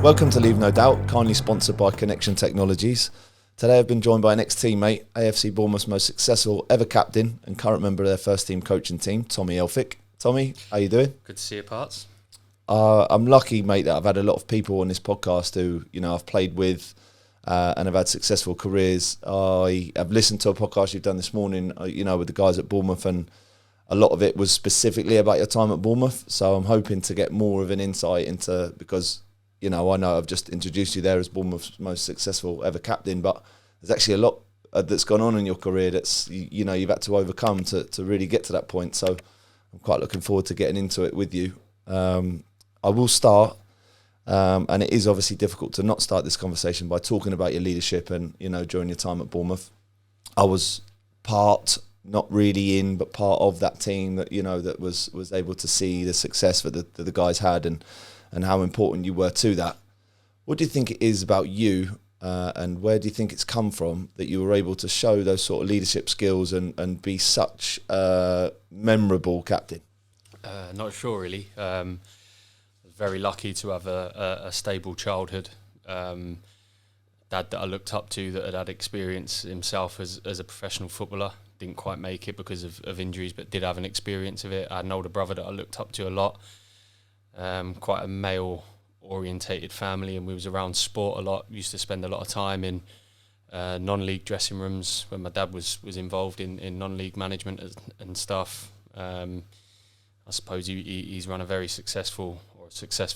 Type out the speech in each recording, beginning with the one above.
Welcome to Leave No Doubt, kindly sponsored by Connection Technologies. Today I've been joined by an ex-teammate, AFC Bournemouth's most successful ever captain and current member of their first team coaching team, Tommy Elphick. Tommy, how you doing? Good to see you, Parts. I'm lucky, mate, that I've had a lot of people on this podcast who, I've played with and have had successful careers. I have listened to a podcast you've done this morning, with the guys at Bournemouth, and a lot of it was specifically about your time at Bournemouth. So I'm hoping to get more of an insight into, because I know I've just introduced you there as Bournemouth's most successful ever captain, but there's actually a lot that's gone on in your career that's, you've had to overcome to really get to that point. So I'm quite looking forward to getting into it with you. I will start, and it is obviously difficult to not start this conversation by talking about your leadership and, during your time at Bournemouth. I was not really in, but part of that team that, that was able to see the success that the guys had and how important you were to that. What do you think it is about you, and where do you think it's come from that you were able to show those sort of leadership skills and be such a memorable captain? Not sure, really. I was very lucky to have a stable childhood. Dad that I looked up to, that had experience himself as a professional footballer. Didn't quite make it because of injuries, but did have an experience of it. I had an older brother that I looked up to a lot. Quite a male-orientated family, and we was around sport a lot. We used to spend a lot of time in non-league dressing rooms when my dad was involved in non-league management and stuff. I suppose he's run a very successful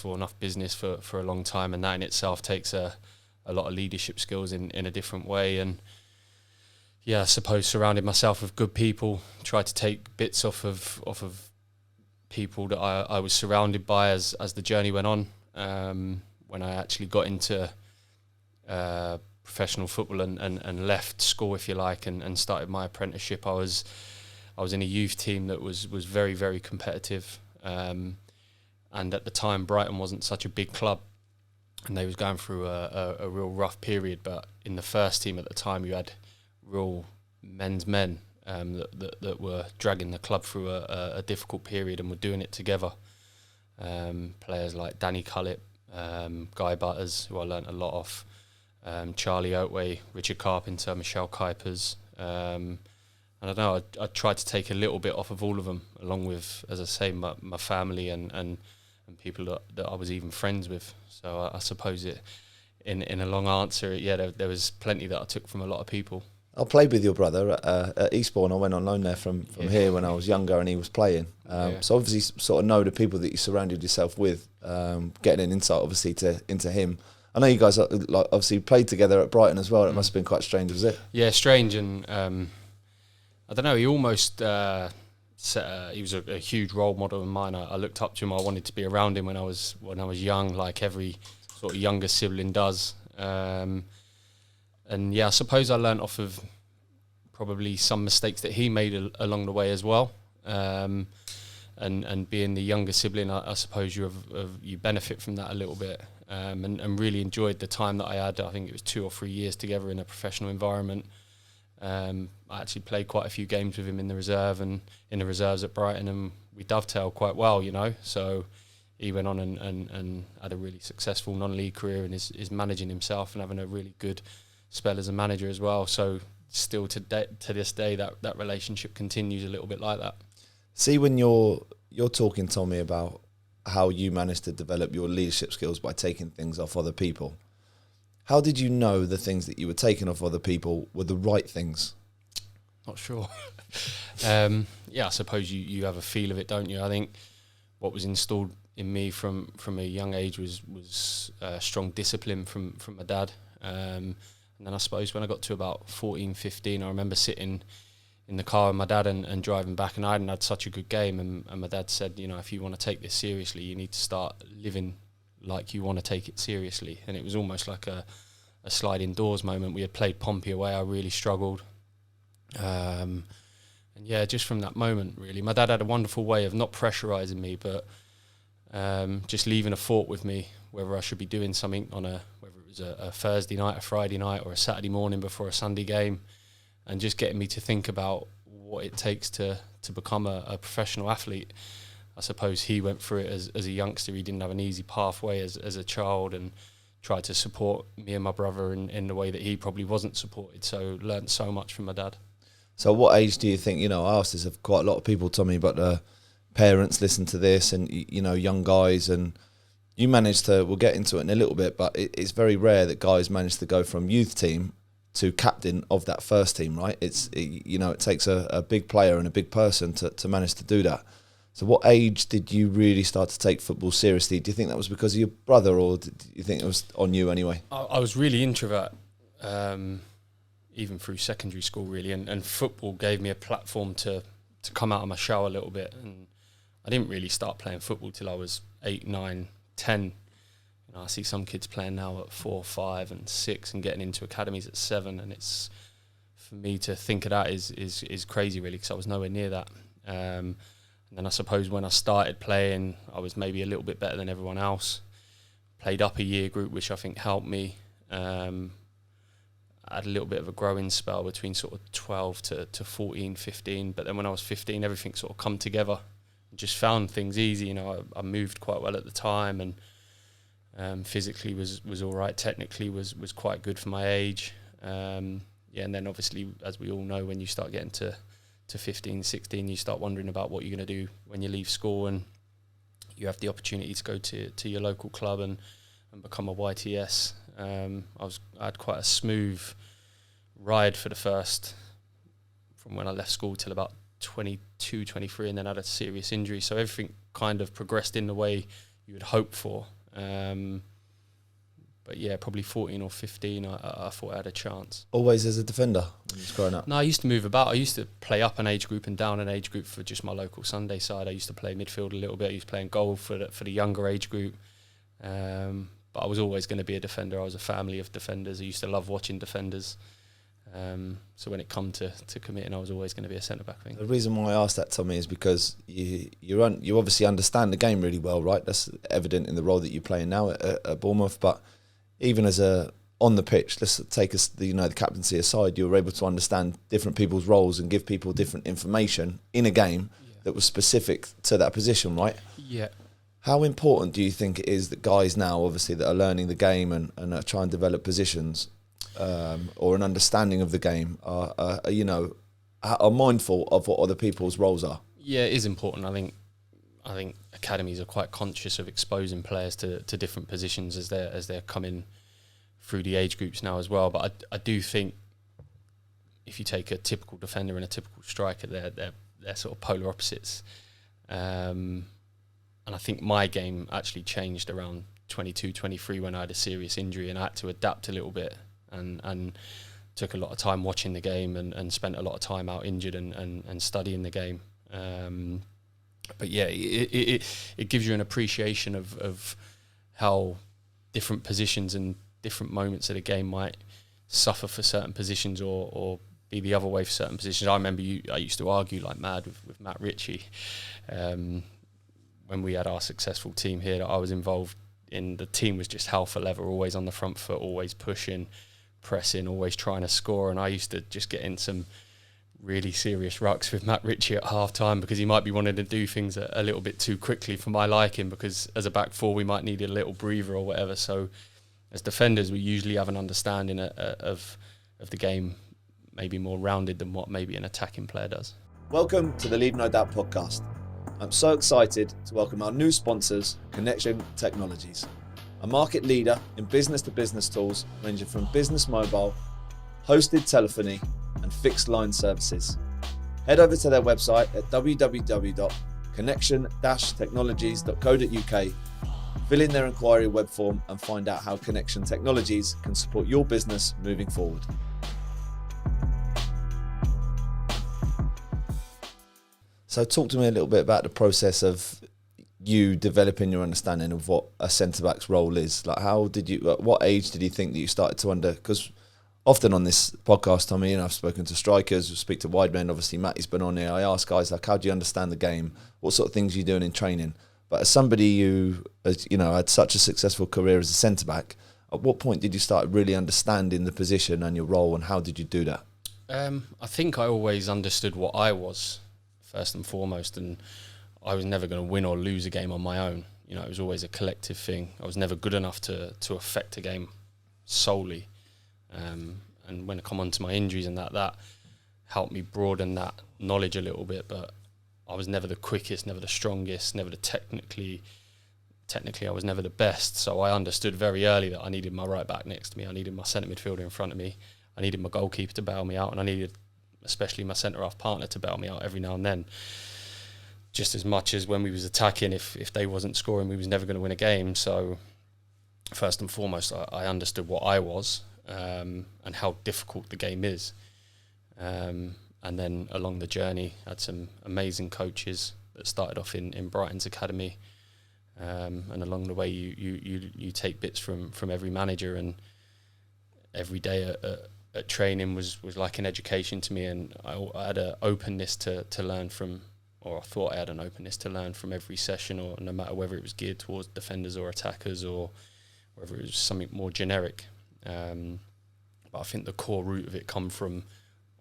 enough business for a long time, and that in itself takes a lot of leadership skills in a different way. And yeah, I suppose surrounded myself with good people, tried to take bits off of people that I was surrounded by as the journey went on. When I actually got into professional football and left school, if you like, and started my apprenticeship, I was in a youth team that was very, very competitive. And at the time, Brighton wasn't such a big club, and they was going through a real rough period. But in the first team at the time, you had real men's men that were dragging the club through a difficult period and were doing it together. Players like Danny Cullip, Guy Butters, who I learnt a lot off, Charlie Oatway, Richard Carpenter, Michelle Kuipers. And I don't know, I tried to take a little bit off of all of them, along with, as I say, my family and people that I was even friends with. So I suppose in a long answer, there was plenty that I took from a lot of people. I played with your brother at Eastbourne. I went on loan there from here when I was younger, and he was playing. So obviously, sort of know the people that you surrounded yourself with. Getting an insight, obviously, into him. I know you guys obviously played together at Brighton as well. It must have been quite strange, was it? Yeah, strange, and I don't know. He almost he was a huge role model of mine. I looked up to him. I wanted to be around him when I was young, like every sort of younger sibling does. And yeah, I suppose I learnt off of probably some mistakes that he made along the way as well. And being the younger sibling, I suppose you benefit from that a little bit. And really enjoyed the time that I had. I think it was 2 or 3 years together in a professional environment. I actually played quite a few games with him in the reserve and in the reserves at Brighton, and we dovetailed quite well, So he went on and had a really successful non-league career and is managing himself and having a really good spell as a manager as well. So still to this day, that relationship continues a little bit like that. See, when you're talking, Tommy, about how you managed to develop your leadership skills by taking things off other people, how did you know the things that you were taking off other people were the right things? Not sure. Yeah, I suppose you have a feel of it, don't you? I think what was installed in me from a young age was strong discipline from my dad. And then I suppose when I got to about 14, 15, I remember sitting in the car with my dad and driving back, and I hadn't had such a good game. And my dad said, if you want to take this seriously, you need to start living like you want to take it seriously. And it was almost like a sliding doors moment. We had played Pompey away. I really struggled. And yeah, just from that moment, really. My dad had a wonderful way of not pressurising me, but just leaving a thought with me, whether I should be doing something whether it was a Thursday night, a Friday night, or a Saturday morning before a Sunday game, and just getting me to think about what it takes to become a professional athlete. I suppose he went through it as a youngster. He didn't have an easy pathway as a child, and tried to support me and my brother in the way that he probably wasn't supported. So learned so much from my dad. So what age do you think, I asked this of quite a lot of people, Tommy, but parents listen to this and, young guys, and you managed to, we'll get into it in a little bit, but it's very rare that guys manage to go from youth team to captain of that first team, right? It takes a big player and a big person to manage to do that. So what age did you really start to take football seriously? Do you think that was because of your brother, or did you think it was on you anyway? I was really introvert, even through secondary school, really, and football gave me a platform to come out of my shell a little bit. And I didn't really start playing football till I was 8, 9, 10. I see some kids playing now at 4, 5 and 6 and getting into academies at 7, and it's, for me to think of that is crazy, really, because I was nowhere near that. And then I suppose when I started playing, I was maybe a little bit better than everyone else. Played up a year group, which I think helped me. I had a little bit of a growing spell between sort of 12 to 14, 15. But then when I was 15, everything sort of come together. Just found things easy. I moved quite well at the time, and physically was all right. Technically was quite good for my age. And then obviously, as we all know, when you start getting to 15, 16, you start wondering about what you're going to do when you leave school, and you have the opportunity to go to your local club and become a YTS. I had quite a smooth ride for the first, from when I left school till about 22, 23, and then I had a serious injury. So everything kind of progressed in the way you would hope for. But yeah, probably 14 or 15, I thought I had a chance. Always as a defender when you was growing up? No, I used to move about. I used to play up an age group and down an age group for just my local Sunday side. I used to play midfield a little bit. I used to play in goal for the younger age group. But I was always going to be a defender. I was a family of defenders. I used to love watching defenders. So when it come to committing, I was always going to be a centre-back, I think. The reason why I asked that, Tommy, is because you obviously understand the game really well, right? That's evident in the role that you're playing now at Bournemouth. But even as on the pitch, let's take the captaincy aside, you were able to understand different people's roles and give people different information in a game that was specific to that position, right? Yeah. How important do you think it is that guys now, obviously, that are learning the game and are trying to develop positions or an understanding of the game are mindful of what other people's roles are? Yeah, it is important. I think academies are quite conscious of exposing players to different positions as they're coming through the age groups now as well. But I do think if you take a typical defender and a typical striker, they're sort of polar opposites. And I think my game actually changed around 22, 23 when I had a serious injury, and I had to adapt a little bit and took a lot of time watching the game and spent a lot of time out injured and studying the game. But yeah, it gives you an appreciation of how different positions and different moments of the game might suffer for certain positions or be the other way for certain positions. I remember I used to argue like mad with Matt Ritchie when we had our successful team here that I was involved in. The team was just hell for leather, always on the front foot, always pushing, pressing, always trying to score. And I used to just get in some really serious rucks with Matt Ritchie at half time because he might be wanting to do things a little bit too quickly for my liking, because as a back four we might need a little breather or whatever. So as defenders we usually have an understanding of the game maybe more rounded than what maybe an attacking player does. Welcome to the Leave No Doubt podcast. I'm so excited to welcome our new sponsors, Connection Technologies, a market leader in business-to-business tools ranging from business mobile, hosted telephony and fixed line services. Head over to their website at www.connection-technologies.co.uk, fill in their inquiry web form and find out how Connection Technologies can support your business moving forward. So talk to me a little bit about the process of you developing your understanding of what a centre-back's role is. Like, at what age did you think that you started to because often on this podcast, Tommy, I've spoken to strikers, we speak to wide men, obviously Matty's been on here, I ask guys, like, how do you understand the game? What sort of things are you doing in training? But as somebody who, had such a successful career as a centre-back, at what point did you start really understanding the position and your role, and how did you do that? I think I always understood what I was, first and foremost, and I was never going to win or lose a game on my own. You know, it was always a collective thing. I was never good enough to affect a game solely. And when I come on to my injuries and that helped me broaden that knowledge a little bit. But I was never the quickest, never the strongest, never the technically I was never the best. So I understood very early that I needed my right back next to me. I needed my centre midfielder in front of me. I needed my goalkeeper to bail me out, and I needed especially my centre-half partner to bail me out every now and then. Just as much as when we was attacking, if they wasn't scoring, we was never going to win a game. So first and foremost, I understood what I was and how difficult the game is. And then along the journey, I had some amazing coaches that started off in Brighton's academy. And along the way, you take bits from every manager, and every day at training was like an education to me. And I had an openness to learn from, or I thought I had an openness to learn from every session, or no matter whether it was geared towards defenders or attackers, or whether it was something more generic. But I think the core root of it come from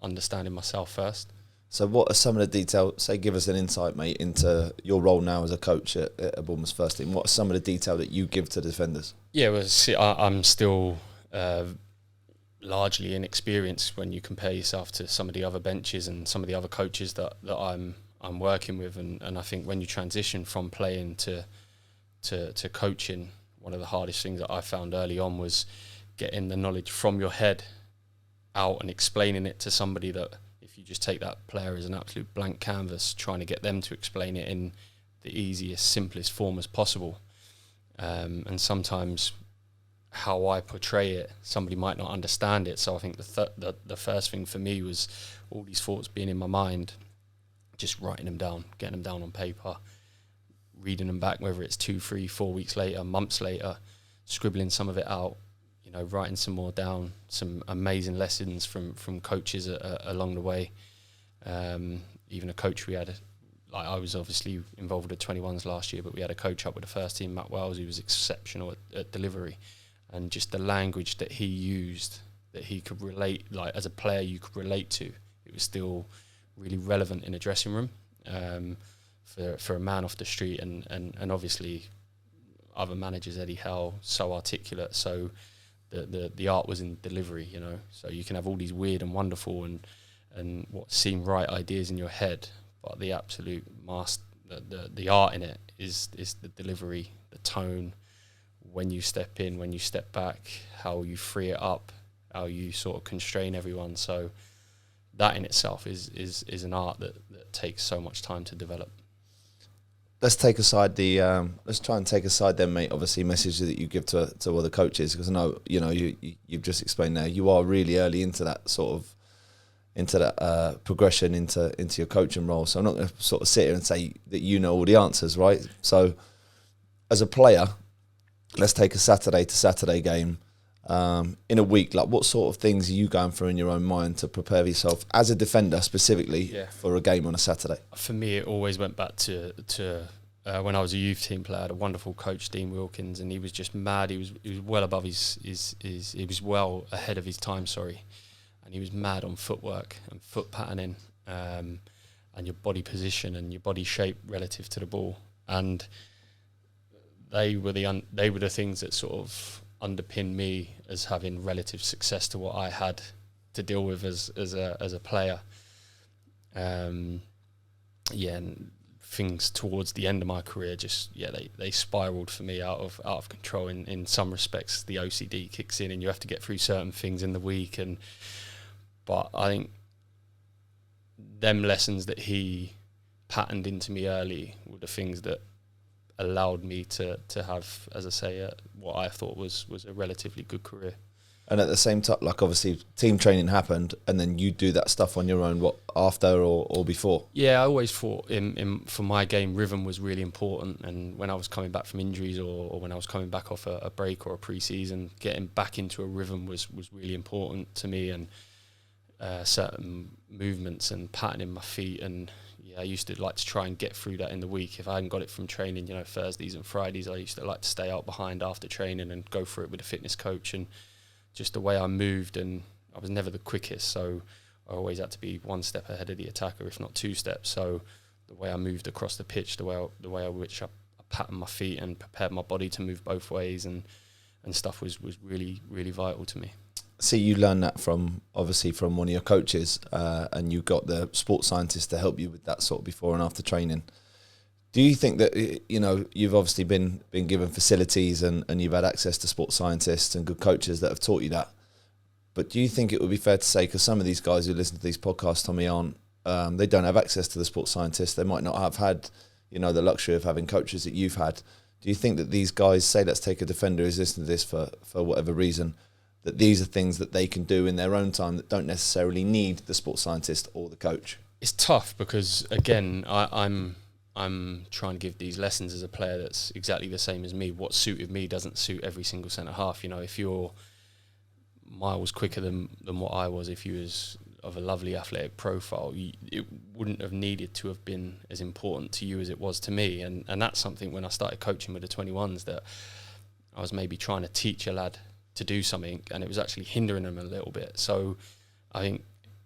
understanding myself first. So what are some of the details, say give us an insight, mate, into your role now as a coach at Bournemouth's first team. What are some of the detail that you give to the defenders? Yeah, well, see, I'm still largely inexperienced when you compare yourself to some of the other benches and some of the other coaches that I'm working with. And I think when you transition from playing to coaching, one of the hardest things that I found early on was getting the knowledge from your head out and explaining it to somebody that, if you just take that player as an absolute blank canvas, trying to get them to explain it in the easiest, simplest form as possible. And sometimes how I portray it, somebody might not understand it. So I think the first thing for me was all these thoughts being in my mind, just writing them down, getting them down on paper, reading them back, whether it's 2, 3, 4 weeks later, months later, scribbling some of it out, you know, writing some more down, some amazing lessons from coaches along the way. Even a coach we had, like I was obviously involved with the 21s last year, but we had a coach up with the first team, Matt Wells, who was exceptional at delivery. And just the language that he used, that he could relate, like as a player you could relate to, it was still really relevant in a dressing room for a man off the street. And obviously other managers, Eddie Howe, so articulate, so the art was in delivery, you know. So you can have all these weird and wonderful and what seem right ideas in your head, but the absolute the art in it is the delivery, the tone, when you step in, when you step back, how you free it up, how you sort of constrain everyone. So that in itself is an art that takes so much time to develop. Let's take aside let's try and take aside then, mate, obviously messages that you give to other coaches, because I know, you know, you've just explained there, you are really early into that sort of, into that progression into your coaching role. So I'm not going to sort of sit here and say that you know all the answers, right? So as a player, let's take a Saturday to Saturday game in a week. Like, what sort of things are you going through in your own mind to prepare yourself as a defender specifically for a game on a Saturday? For me, it always went back to when I was a youth team player. I had a wonderful coach, Dean Wilkins, and he was just mad. He was well above he was well ahead of his time, and he was mad on footwork and foot patterning and your body position and your body shape relative to the ball. And they were the things that sort of underpinned me as having relative success to what I had to deal with as a player. And things towards the end of my career they spiraled for me out of control. In some respects, the OCD kicks in and you have to get through certain things in the week. But I think them lessons that he patterned into me early were the things that allowed me to have, as I say, what I thought was a relatively good career. And at the same time, like obviously team training happened, and then you do that stuff on your own, what, after or before? Yeah, I always thought for my game, rhythm was really important. And when I was coming back from injuries or when I was coming back off a break or a pre-season, getting back into a rhythm was really important to me. And certain movements and patterning my feet, and I used to like to try and get through that in the week. If I hadn't got it from training, Thursdays and Fridays, I used to like to stay out behind after training and go through it with a fitness coach. And just the way I moved, and I was never the quickest, so I always had to be one step ahead of the attacker, if not 2 steps. So the way I moved across the pitch, the way I which I patterned my feet and prepared my body to move both ways, and stuff was really, really vital to me. See, you learned that from one of your coaches, and you got the sports scientist to help you with that sort of before and after training. Do you think that, you know, you've obviously been given facilities and you've had access to sports scientists and good coaches that have taught you that? But do you think it would be fair to say, because some of these guys who listen to these podcasts, Tommy, they don't have access to the sports scientists. They might not have had, you know, the luxury of having coaches that you've had. Do you think that these guys, say, let's take a defender who's listening to this for whatever reason, that these are things that they can do in their own time that don't necessarily need the sports scientist or the coach? It's tough because, again, I'm trying to give these lessons as a player that's exactly the same as me. What suited me doesn't suit every single centre half. You know, if you're miles quicker than what I was, if you was of a lovely athletic profile, it wouldn't have needed to have been as important to you as it was to me. And that's something when I started coaching with the 21s, that I was maybe trying to teach a lad to do something and it was actually hindering them a little bit. So I think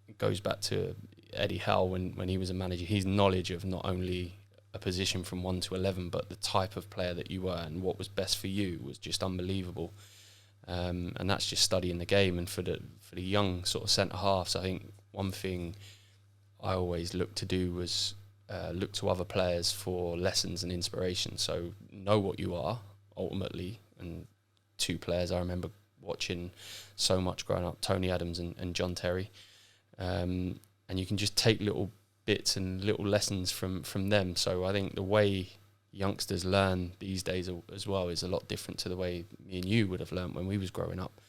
it goes back to Eddie Howe when he was a manager. His knowledge of not only a position from 1 to 11, but the type of player that you were and what was best for you was just unbelievable. And that's just studying the game. And for the young sort of centre halves, I think one thing I always looked to do was look to other players for lessons and inspiration. So know what you are ultimately. And two players I remember watching so much growing up, Tony Adams and John Terry, and you can just take little bits and little lessons from them. So I think the way youngsters learn these days as well is a lot different to the way me and you would have learned when we was growing up.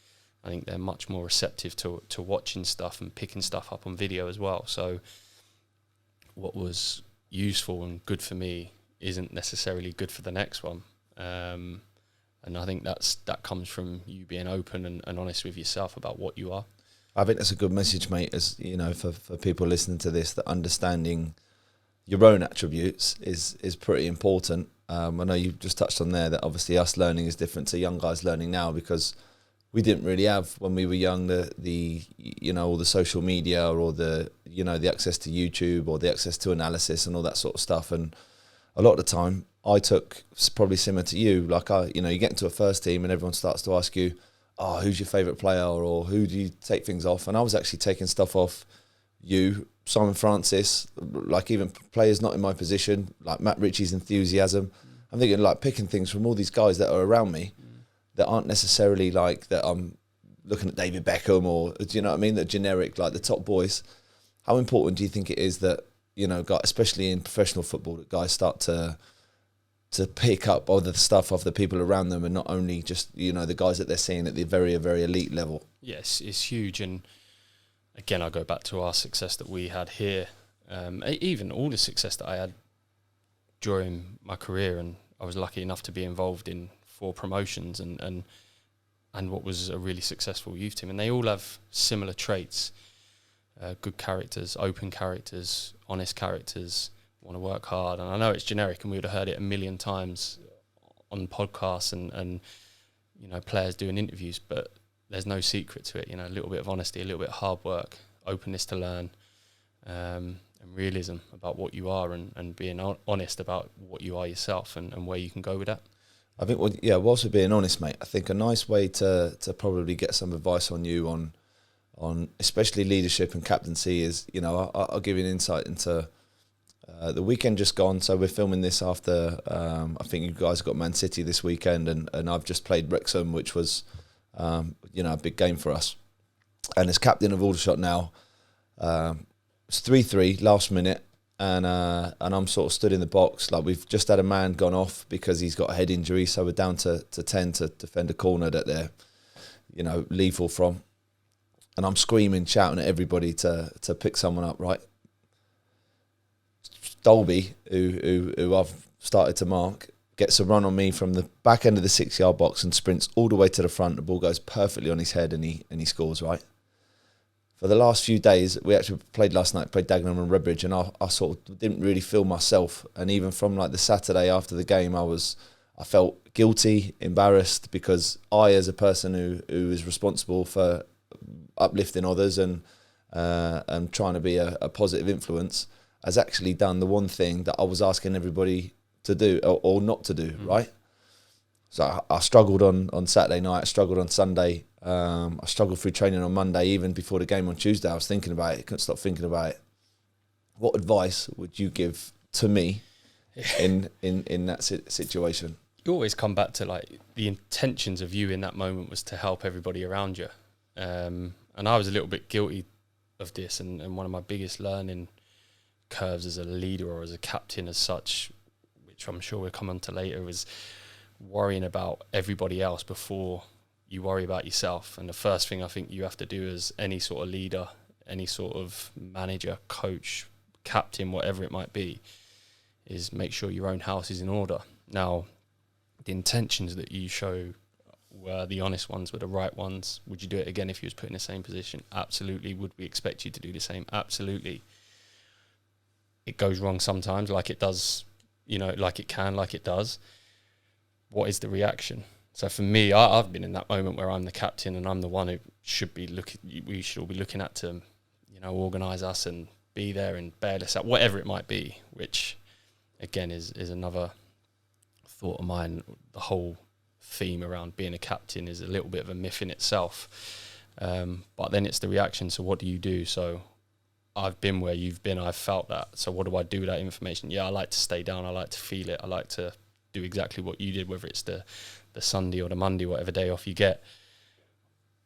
I think they're much more receptive to watching stuff and picking stuff up on video as well. So what was useful and good for me isn't necessarily good for the next one. And I think that comes from you being open and honest with yourself about what you are. I think that's a good message, mate, as you know, for people listening to this, that understanding your own attributes is pretty important. I know you just touched on there that obviously us learning is different to young guys learning now, because we didn't really have, when we were young, the you know, all the social media or the, you know, the access to YouTube or the access to analysis and all that sort of stuff. And a lot of the time I took, probably similar to you, like you know, you get into a first team and everyone starts to ask you, oh, who's your favourite player, or who do you take things off? And I was actually taking stuff off you, Simon Francis, like even players not in my position, like Matt Ritchie's enthusiasm. I'm thinking like picking things from all these guys that are around me that aren't necessarily like that I'm looking at David Beckham or, do you know what I mean, the generic, like the top boys. How important do you think it is that, you know, especially in professional football, that guys start to pick up all the stuff off the people around them and not only just, you know, the guys that they're seeing at the very, very elite level? Yes, it's huge. And again, I go back to our success that we had here, even all the success that I had during my career, and I was lucky enough to be involved in 4 promotions and what was a really successful youth team. And they all have similar traits, good characters, open characters, honest characters, want to work hard. And I know it's generic and we would have heard it a million times on podcasts and you know, players doing interviews, but there's no secret to it. You know, a little bit of honesty, a little bit of hard work, openness to learn, and realism about what you are, and being honest about what you are yourself and where you can go with that. I think, whilst we're being honest, mate, I think a nice way to probably get some advice on you on especially leadership and captaincy is, you know, I'll give you an insight into the weekend just gone. So we're filming this after, I think you guys got Man City this weekend, and I've just played Wrexham, which was, you know, a big game for us. And as captain of Aldershot now, it's 3-3 last minute, and I'm sort of stood in the box. Like, we've just had a man gone off because he's got a head injury, so we're down to 10 to defend a corner that they're, you know, lethal from. And I'm screaming, shouting at everybody to pick someone up, right? Dolby, who I've started to mark, gets a run on me from the back end of the 6-yard box and sprints all the way to the front. The ball goes perfectly on his head and he scores, right? For the last few days, we actually played last night, played Dagenham and Redbridge, and I sort of didn't really feel myself. And even from like the Saturday after the game, I felt guilty, embarrassed, because I, as a person who is responsible for uplifting others and trying to be a positive influence, has actually done the one thing that I was asking everybody to do or not to do, right? So I struggled on Saturday night, I struggled on Sunday, I struggled through training on Monday, even before the game on Tuesday. I was thinking about it, couldn't stop thinking about it. What advice would you give to me in that situation? You always come back to like the intentions of you in that moment was to help everybody around you. And I was a little bit guilty of this, and one of my biggest learning curves as a leader or as a captain as such, which I'm sure we'll come on to later, was worrying about everybody else before you worry about yourself. And the first thing I think you have to do as any sort of leader, any sort of manager, coach, captain, whatever it might be, is make sure your own house is in order. Now, the intentions that you show were the honest ones, were the right ones. Would you do it again if you was put in the same position? Absolutely. Would we expect you to do the same? Absolutely. It goes wrong sometimes, like it does, like it can, like it does. What is the reaction? So for me, I've been in that moment where I'm the captain and I'm the one who should be we should all be looking at to, organise us and be there and bail us out, whatever it might be, which again is another thought of mine. The whole theme around being a captain is a little bit of a myth in itself. But then it's the reaction. So what do you do? So I've been where you've been. I've felt that. So what do I do with that information? Yeah, I like to stay down. I like to feel it. I like to do exactly what you did, whether it's the Sunday or the Monday, whatever day off you get.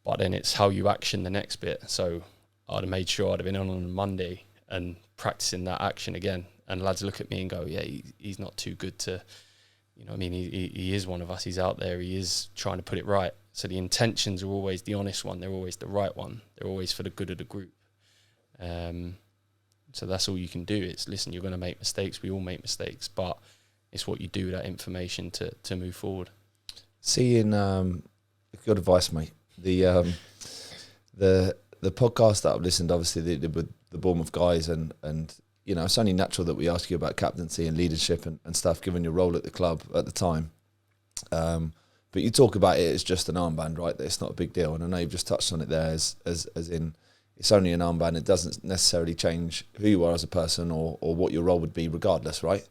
But then it's how you action the next bit. So I'd have made sure I'd have been on a Monday and practicing that action again. And lads look at me and go, yeah, he's not too good to, he is one of us. He's out there. He is trying to put it right. So the intentions are always the honest one. They're always the right one. They're always for the good of the group. So that's all you can do. It's, listen, you're going to make mistakes. We all make mistakes. But it's what you do with that information to move forward. Seeing good advice, mate. The podcast that I've listened, obviously, they did with the Bournemouth guys, and it's only natural that we ask you about captaincy and leadership and stuff, given your role at the club at the time. But you talk about it as just an armband, right? That it's not a big deal, and I know you've just touched on it there, as in it's only an armband. It doesn't necessarily change who you are as a person or what your role would be, regardless, right?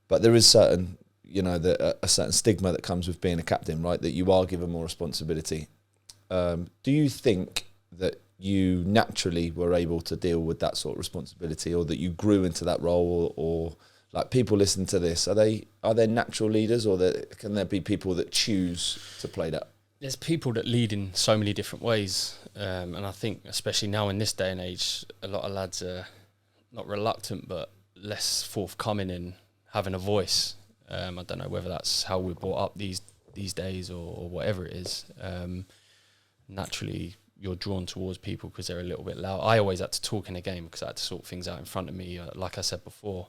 But there is certain, a certain stigma that comes with being a captain, right? That you are given more responsibility. Do you think that you naturally were able to deal with that sort of responsibility, or that you grew into that role, or like people listen to this, are they natural leaders, or can there be people that choose to play that? There's people that lead in so many different ways, and I think especially now in this day and age, a lot of lads are not reluctant but less forthcoming in having a voice. I don't know whether that's how we're brought up these days or whatever it is. Naturally, you're drawn towards people because they're a little bit loud. I always had to talk in a game because I had to sort things out in front of me, like I said before.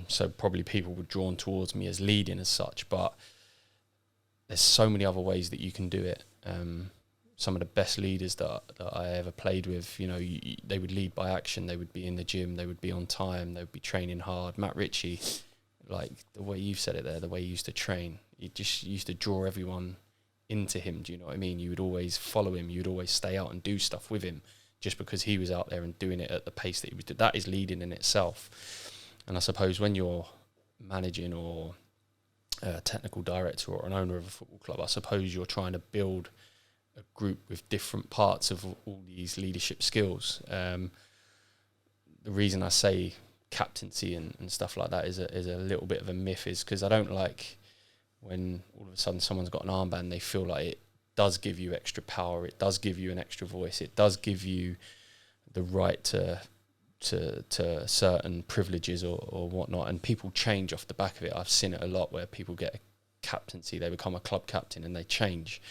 So probably people were drawn towards me as leading as such, but there's so many other ways that you can do it. Some of the best leaders that I ever played with, they would lead by action. They would be in the gym. They would be on time. They would be training hard. Matt Ritchie, like the way you've said it there, the way he used to train, he just used to draw everyone into him. Do you know what I mean? You would always follow him. You'd always stay out and do stuff with him just because he was out there and doing it at the pace that he was doing. That is leading in itself. And I suppose when you're managing or a technical director or an owner of a football club, I suppose you're trying to build a group with different parts of all these leadership skills. The reason I say captaincy and stuff like that is a little bit of a myth, is because I don't like when all of a sudden someone's got an armband, they feel like it does give you extra power, it does give you an extra voice, it does give you the right to certain privileges or whatnot, and people change off the back of it. I've seen it a lot where people get a captaincy, they become a club captain and they change.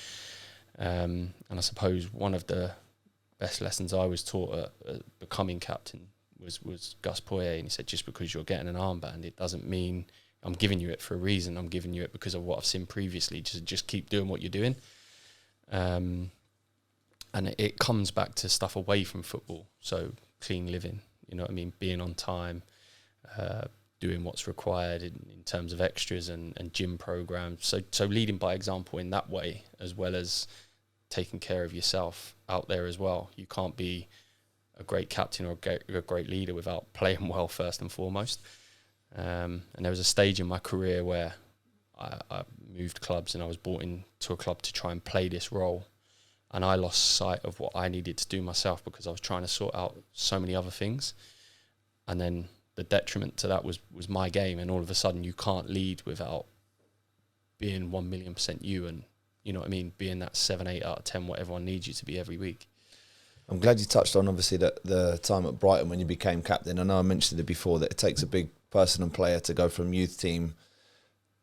And I suppose one of the best lessons I was taught at becoming captain was Gus Poyet, and he said, just because you're getting an armband, it doesn't mean I'm giving you it for a reason. I'm giving you it because of what I've seen previously. Just keep doing what you're doing. And it comes back to stuff away from football. So clean living, you know what I mean? Being on time, doing what's required in terms of extras and gym programs. So leading by example in that way, as well as taking care of yourself out there as well. You can't be a great captain or a great leader without playing well first and foremost. And there was a stage in my career where I moved clubs and I was brought into a club to try and play this role. And I lost sight of what I needed to do myself because I was trying to sort out so many other things. And then the detriment to that was my game. And all of a sudden you can't lead without being 1,000,000% you, and you know what I mean, being that 7, 8 out of 10 what everyone needs you to be every week. I'm glad you touched on, obviously, that the time at Brighton when you became captain. I know I mentioned it before that it takes a big person and player to go from youth team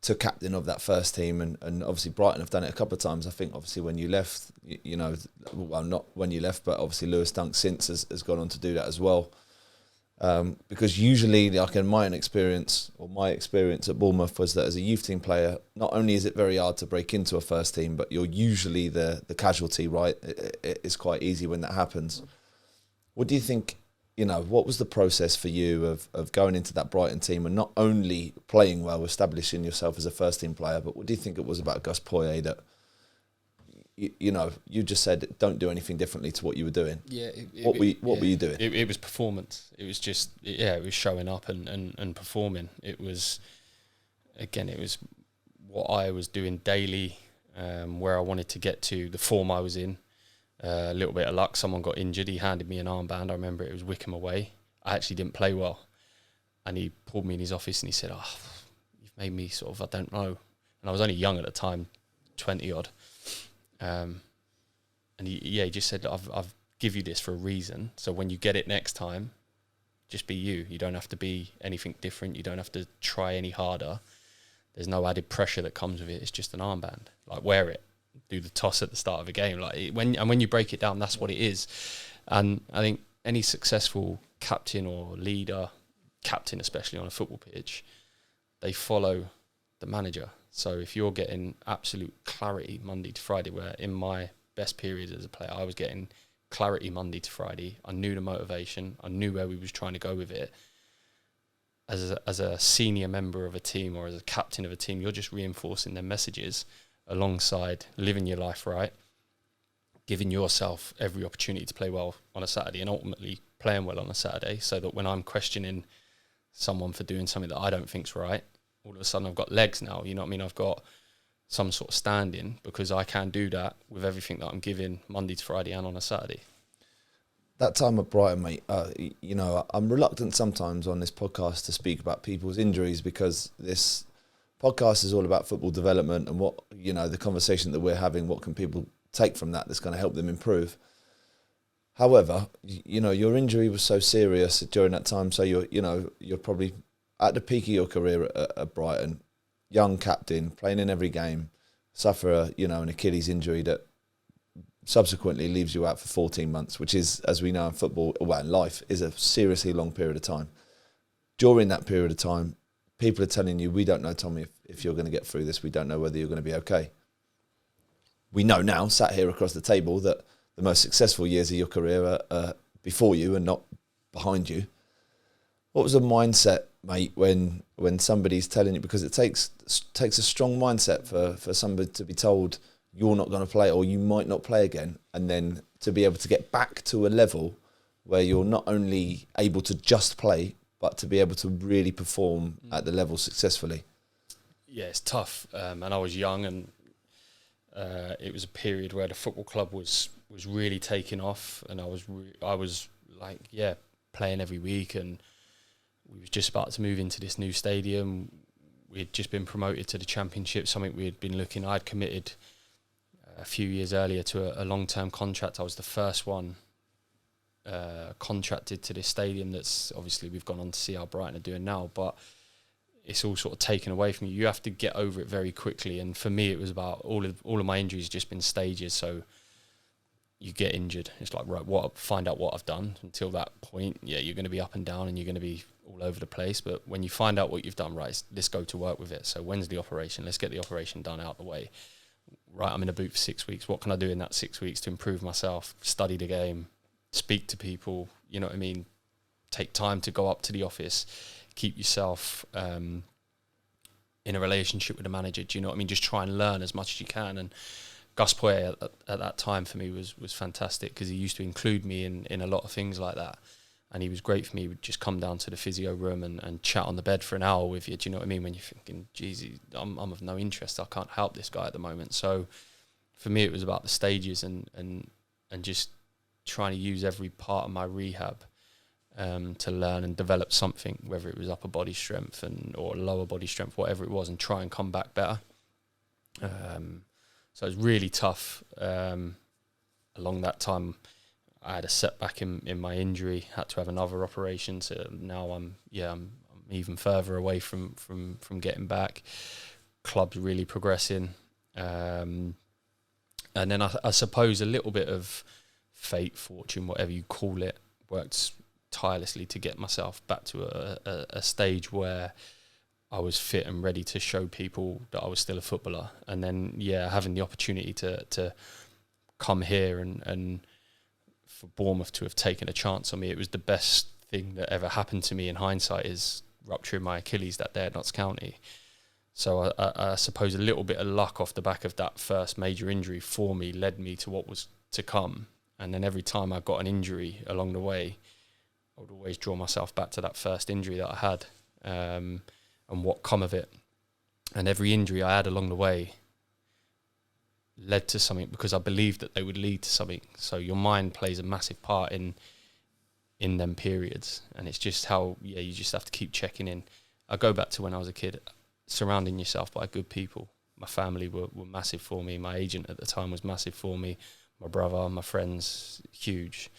to captain of that first team, and obviously Brighton have done it a couple of times. I think obviously when you left, you know, well, not when you left, but obviously Lewis Dunk since has gone on to do that as well. Because usually, like in my experience at Bournemouth was that as a youth team player, not only is it very hard to break into a first team, but you're usually the casualty, right? It's quite easy when that happens. What do you think, you know, what was the process for you of going into that Brighton team and not only playing well, establishing yourself as a first team player, but what do you think it was about Gus Poyet that, you know, you just said don't do anything differently to what you were doing? Yeah. What were you doing? It was performance. It was just, it was showing up and performing. It was, again, it was what I was doing daily, where I wanted to get to, the form I was in. A little bit of luck, someone got injured. He handed me an armband. I remember it was Wickham away. I actually didn't play well. And he pulled me in his office and he said, "Oh, you've made me sort of, I don't know." And I was only young at the time, 20 odd. And he just said, I've give you this for a reason. So when you get it next time, just be you. You don't have to be anything different. You don't have to try any harder. There's no added pressure that comes with it. It's just an armband. Like, wear it. Do the toss at the start of a game. Like, when you break it down, that's what it is. And I think any successful captain or leader, captain especially on a football pitch, they follow the manager. So if you're getting absolute clarity Monday to Friday, where in my best periods as a player, I was getting clarity Monday to Friday. I knew the motivation. I knew where we was trying to go with it. As a senior member of a team or as a captain of a team, you're just reinforcing their messages alongside living your life right, giving yourself every opportunity to play well on a Saturday and ultimately playing well on a Saturday, so that when I'm questioning someone for doing something that I don't think's right, all of a sudden I've got legs now, you know what I mean? I've got some sort of standing because I can do that with everything that I'm giving Monday to Friday and on a Saturday. That time at Brighton, mate, you know, I'm reluctant sometimes on this podcast to speak about people's injuries because this podcast is all about football development and what, you know, the conversation that we're having, what can people take from that that's going to help them improve. However, you know, your injury was so serious during that time, so you're probably at the peak of your career at Brighton, young captain, playing in every game, suffer an Achilles injury that subsequently leaves you out for 14 months, which is, as we know in football, well, in life, is a seriously long period of time. During that period of time, people are telling you, we don't know, Tommy, if you're going to get through this. We don't know whether you're going to be okay. We know now, sat here across the table, that the most successful years of your career are before you and not behind you. What was the mindset, mate, when somebody's telling you, because it takes a strong mindset for somebody to be told you're not going to play or you might not play again, and then to be able to get back to a level where you're not only able to just play, but to be able to really perform at the level successfully? Yeah, it's tough. And I was young, and it was a period where the football club was really taking off, and I was playing every week, and we was just about to move into this new stadium. We had just been promoted to the Championship, something we had been looking. I'd committed a few years earlier to a long-term contract. I was the first one contracted to this stadium that's obviously we've gone on to see how Brighton are doing now, but it's all sort of taken away from you. You have to get over it very quickly, and for me it was about all of my injuries just been stages. So you get injured, it's like, right, find out what I've done. Until that point, yeah, you're going to be up and down and you're going to be all over the place, but when you find out what you've done, right, let's go to work with it. So when's the operation? Let's get the operation done, out the way. Right, I'm in a boot for 6 weeks. What can I do in that 6 weeks to improve myself? Study the game, speak to people, you know what I mean? Take time to go up to the office, keep yourself in a relationship with the manager, do you know what I mean? Just try and learn as much as you can. And Gus Poyet at that time for me was fantastic, because he used to include me in a lot of things like that. and he was great for me. He would just come down to the physio room and chat on the bed for an hour with you. Do you know what I mean? When you're thinking, geez, I'm of no interest. I can't help this guy at the moment. So for me, it was about the stages and just trying to use every part of my rehab to learn and develop something, whether it was upper body strength or lower body strength, whatever it was, and try and come back better. So it was really tough. Along that time, I had a setback in my injury, had to have another operation. So now I'm even further away from getting back. Club's really progressing. And then I suppose a little bit of fate, fortune, whatever you call it, worked tirelessly to get myself back to a stage where I was fit and ready to show people that I was still a footballer. And then, having the opportunity to come here and for Bournemouth to have taken a chance on me, it was the best thing that ever happened to me in hindsight, is rupturing my Achilles that day at Notts County. So I suppose a little bit of luck off the back of that first major injury for me led me to what was to come. And then every time I got an injury along the way, I would always draw myself back to that first injury that I had and what come of it. And every injury I had along the way led to something, because I believed that they would lead to something. So your mind plays a massive part in them periods. And it's just how, you just have to keep checking in. I go back to when I was a kid, surrounding yourself by good people. My family were massive for me. My agent at the time was massive for me. My brother, my friends, huge.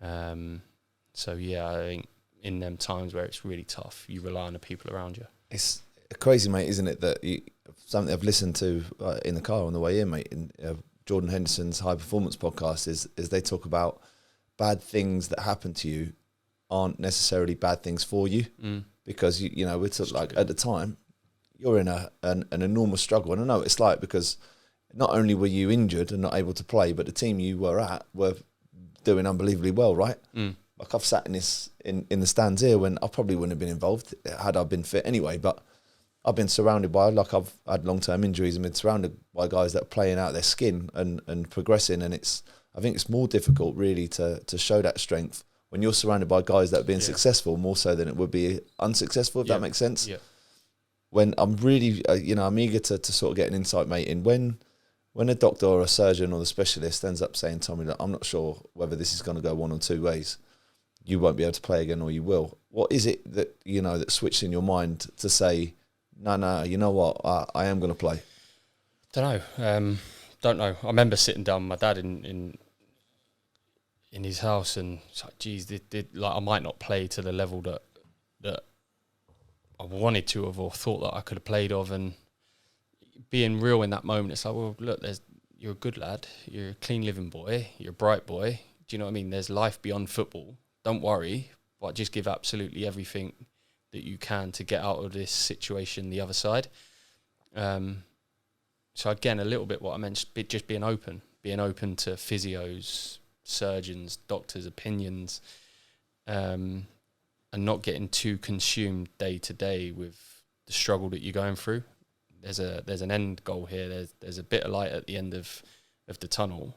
So I think in them times where it's really tough, you rely on the people around you. It's crazy, mate, isn't it? That something I've listened to in the car on the way in, mate, in Jordan Henderson's High Performance podcast is they talk about bad things that happen to you aren't necessarily bad things for you, because it's like at the time you're in an enormous struggle, and I know what it's like, because not only were you injured and not able to play, but the team you were at were doing unbelievably well, right? Like I've sat in the stands here when I probably wouldn't have been involved had I been fit anyway, but I've been surrounded by, like I've had long-term injuries and been surrounded by guys that are playing out their skin and progressing, and I think it's more difficult really to show that strength when you're surrounded by guys that are being successful more so than it would be unsuccessful, if that makes sense. Yeah. When I'm really, I'm eager to sort of get an insight, mate, in when a doctor or a surgeon or the specialist ends up saying, Tommy, look, I'm not sure whether this is going to go one or two ways. You won't be able to play again, or you will. What is it that, that switched in your mind to say, no, you know what, I am going to play? Don't know. I remember sitting down with my dad in his house, and it's like, geez, I might not play to the level that I wanted to have or thought that I could have played of, and being real in that moment, it's like, well, look, you're a good lad, you're a clean living boy, you're a bright boy. Do you know what I mean? There's life beyond football. Don't worry, but just give absolutely everything that you can to get out of this situation the other side. So again, a little bit what I mentioned, just being open to physios, surgeons, doctors' opinions, and not getting too consumed day to day with the struggle that you're going through. There's an end goal here. There's a bit of light at the end of the tunnel.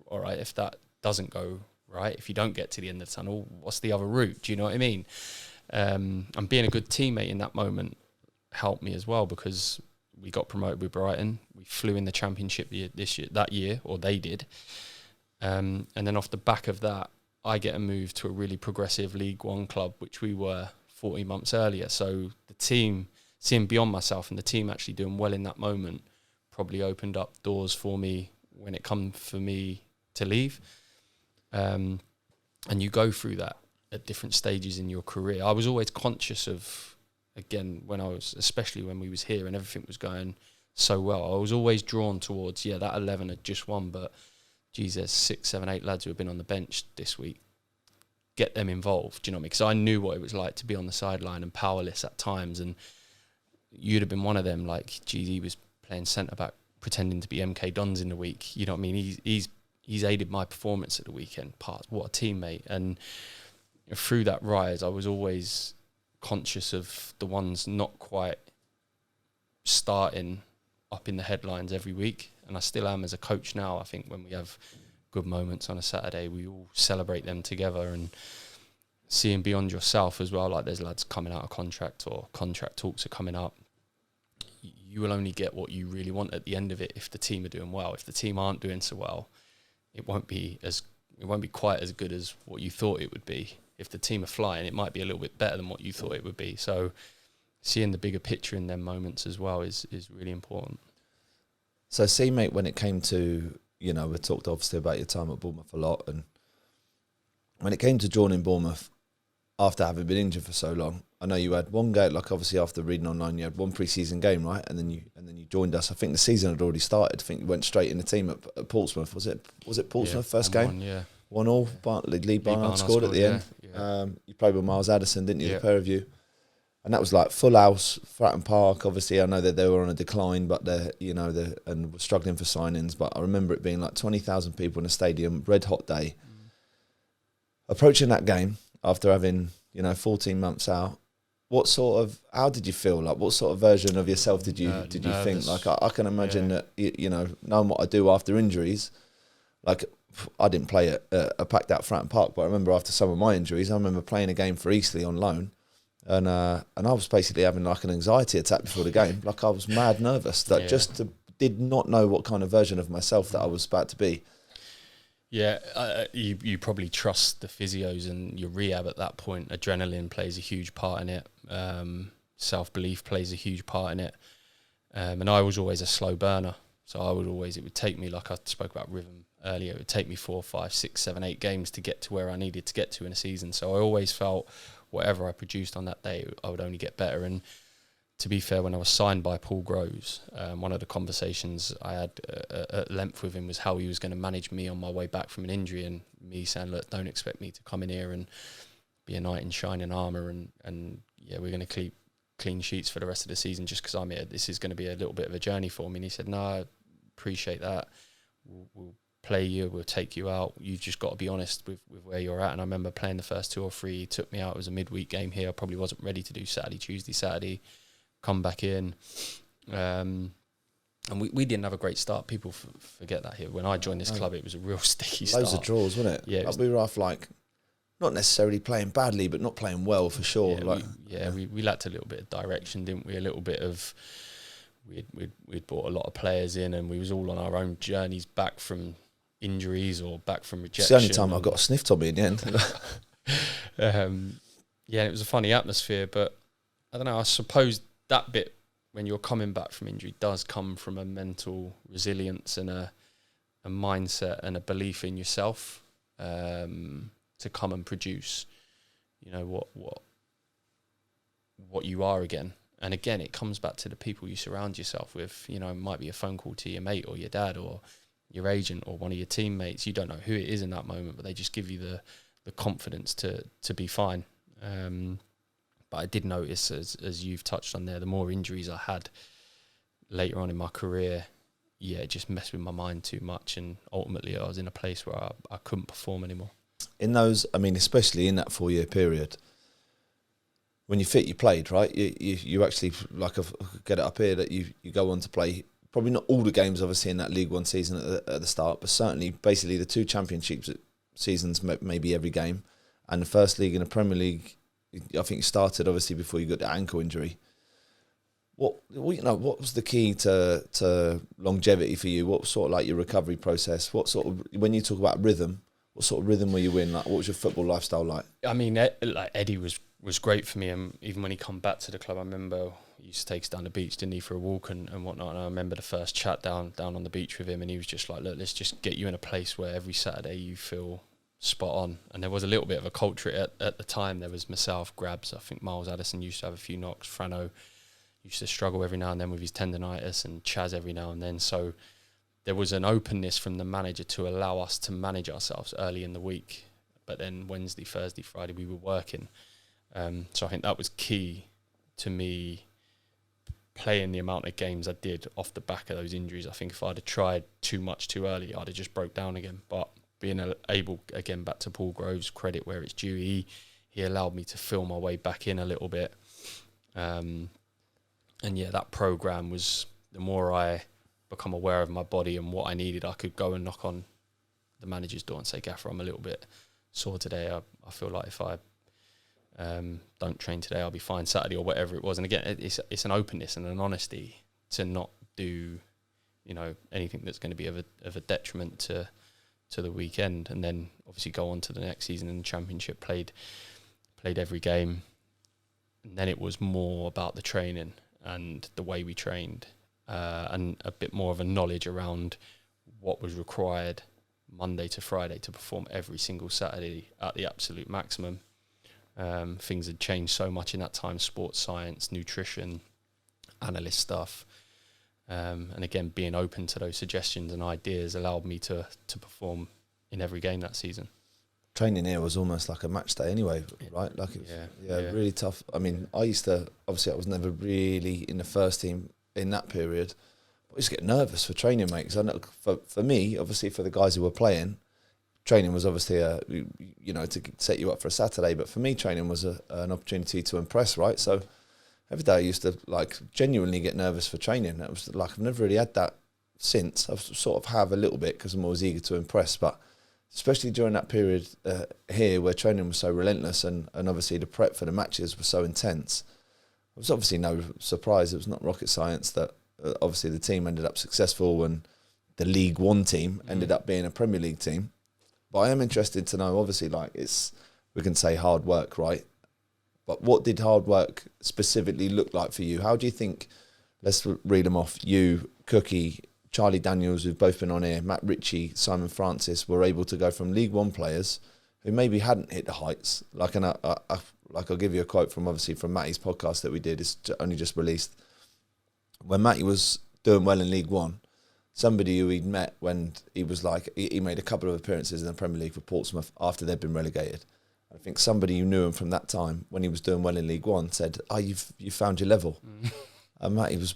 All right, if that doesn't go right, if you don't get to the end of the tunnel, what's the other route? Do you know what I mean? And being a good teammate in that moment helped me as well, because we got promoted with Brighton. We flew in the Championship that year, or they did. And then off the back of that, I get a move to a really progressive League One club, which we were 14 months earlier. So the team, seeing beyond myself and the team actually doing well in that moment, probably opened up doors for me when it come for me to leave. And you go through that at different stages in your career. I was always conscious of, again, especially when we was here and everything was going so well, I was always drawn towards, that 11 had just won, but geez, there's 6, 7, 8 lads who have been on the bench this week. Get them involved, do you know what I mean? Because I knew what it was like to be on the sideline and powerless at times, and you'd have been one of them, like, geez, he was playing centre-back, pretending to be MK Dons in the week, you know what I mean? He's aided my performance at the weekend. What a teammate. And through that rise, I was always conscious of the ones not quite starting up in the headlines every week. And I still am as a coach now. I think when we have good moments on a Saturday, we all celebrate them together. And seeing beyond yourself as well. Like there's lads coming out of contract or contract talks are coming up. You will only get what you really want at the end of it if the team are doing well. If the team aren't doing so well, it won't be quite as good as what you thought it would be. If the team are flying, it might be a little bit better than what you thought it would be. So seeing the bigger picture in them moments as well is really important. So, see, mate, when it came to, we talked obviously about your time at Bournemouth a lot, and when it came to joining Bournemouth after having been injured for so long, I know you had one game, like obviously after reading online, you had one pre-season game, right? And then you joined us. I think the season had already started. I think you went straight in the team at Portsmouth. Was it Portsmouth first game? 1-1. Lee Barnard scored at the end. Yeah. You played with Miles Addison, didn't you? Yeah. The pair of you. And that was like full house, Fratton Park. Obviously, I know that they were on a decline, but and were struggling for signings. But I remember it being like 20,000 people in a stadium, red hot day. Approaching that game after having 14 months out, how did you feel? Like, what sort of version of yourself did you think? Like, I can imagine that knowing what I do after injuries, like I didn't play at a packed out Fratton Park, but I remember after some of my injuries, I remember playing a game for Eastleigh on loan. And I was basically having like an anxiety attack before the game. Like I was mad nervous. Did not know what kind of version of myself that I was about to be. Yeah, you probably trust the physios and your rehab at that point. Adrenaline plays a huge part in it. Self-belief plays a huge part in it. And I was always a slow burner. So it would take me, like I spoke about rhythm earlier, it would take me 4, 5, 6, 7, 8 games to get to where I needed to get to in a season. So I always felt whatever I produced on that day, I would only get better. And to be fair, when I was signed by Paul Groves, one of the conversations I had at length with him was how he was going to manage me on my way back from an injury, and me saying, look, don't expect me to come in here and be a knight in shining armour and we're going to keep clean sheets for the rest of the season just because I'm here. This is going to be a little bit of a journey for me. And he said, no, I appreciate that. We'll play you, we'll take you out. You've just got to be honest with where you're at. And I remember playing the first 2 or 3, he took me out. It was a midweek game here. I probably wasn't ready to do Tuesday, Saturday, come back in. And we didn't have a great start. People forget that here. When I joined this club, it was a real sticky start. Loads of draws, wasn't it? Yeah. We were off not necessarily playing badly, but not playing well for sure. We lacked a little bit of direction, didn't we? A little bit of... We'd brought a lot of players in, and we was all on our own journeys back from injuries or back from rejection. It's the only time I got a sniff Tommy in the end. It was a funny atmosphere, but I don't know, I suppose that bit when you're coming back from injury does come from a mental resilience and a mindset and a belief in yourself to come and produce what you are again. And again, it comes back to the people you surround yourself with. It might be a phone call to your mate or your dad or your agent or one of your teammates. You don't know who it is in that moment, but they just give you the confidence to be fine. But I did notice, as you've touched on there, the more injuries I had later on in my career, it just messed with my mind too much. And ultimately, I was in a place where I couldn't perform anymore. In those, especially in that 4-year period, when you're fit, you played, right? You actually, like I've get it up here, that you go on to play, probably not all the games, obviously, in that League One season at the start, but certainly, basically, the 2 Championship seasons, maybe every game, and the First League and the Premier League, I think you started, obviously, before you got the ankle injury. What was the key to longevity for you? What was sort of like your recovery process? What sort of, when you talk about rhythm, what sort of rhythm were you in? Like, what was your football lifestyle like? I mean, Eddie was great for me, and even when he come back to the club, I remember he used to take us down the beach, didn't he, for a walk and whatnot. And I remember the first chat down on the beach with him, and he was just like, look, let's just get you in a place where every Saturday you feel spot on. And there was a little bit of a culture at the time. There was myself, Grabs, I think Miles Addison used to have a few knocks, Frano used to struggle every now and then with his tendonitis, and Chaz every now and then. So there was an openness from the manager to allow us to manage ourselves early in the week. But then Wednesday, Thursday, Friday, we were working. So I think that was key to me playing the amount of games I did off the back of those injuries. I think if I'd have tried too much too early, I'd have just broke down again. But being able, again, back to Paul Groves, credit where it's due, he allowed me to feel my way back in a little bit. And that programme was, the more I become aware of my body and what I needed, I could go and knock on the manager's door and say, Gaffer, I'm a little bit sore today. I feel like if I don't train today, I'll be fine Saturday or whatever it was. And again, it's an openness and an honesty to not do, you know, anything that's going to be of a detriment to the weekend. And then obviously go on to the next season in the Championship, played every game. And then it was more about the training and the way we trained, and a bit more of a knowledge around what was required Monday to Friday to perform every single Saturday at the absolute maximum. Things had changed so much in that time: sports science, nutrition, analyst stuff. And again, being open to those suggestions and ideas allowed me to perform in every game that season. Training here was almost like a match day anyway, right? Like it was, really tough. I mean, I was never really in the first team in that period. But I used to get nervous for training, mate. Because I know for me, obviously for the guys who were playing, training was obviously to set you up for a Saturday. But for me, training was an opportunity to impress, right? So every day I used to like genuinely get nervous for training. That was like, I've never really had that since. I've sort of have a little bit because I'm always eager to impress, but especially during that period here where training was so relentless and obviously the prep for the matches was so intense, it was obviously no surprise. It was not rocket science that obviously the team ended up successful and the League One team ended up being a Premier League team. But I am interested to know, obviously, like we can say hard work, right? But what did hard work specifically look like for you? How do you think, let's read them off, you, Cookie, Charlie Daniels, who've both been on here, Matt Ritchie, Simon Francis, were able to go from League One players who maybe hadn't hit the heights. Like, I'll give you a quote from Matty's podcast that we did. It's only just released. When Matty was doing well in League One, somebody who he'd met when he was like, he made a couple of appearances in the Premier League for Portsmouth after they'd been relegated. I think somebody who knew him from that time when he was doing well in League One said, you've found your level. And Matty was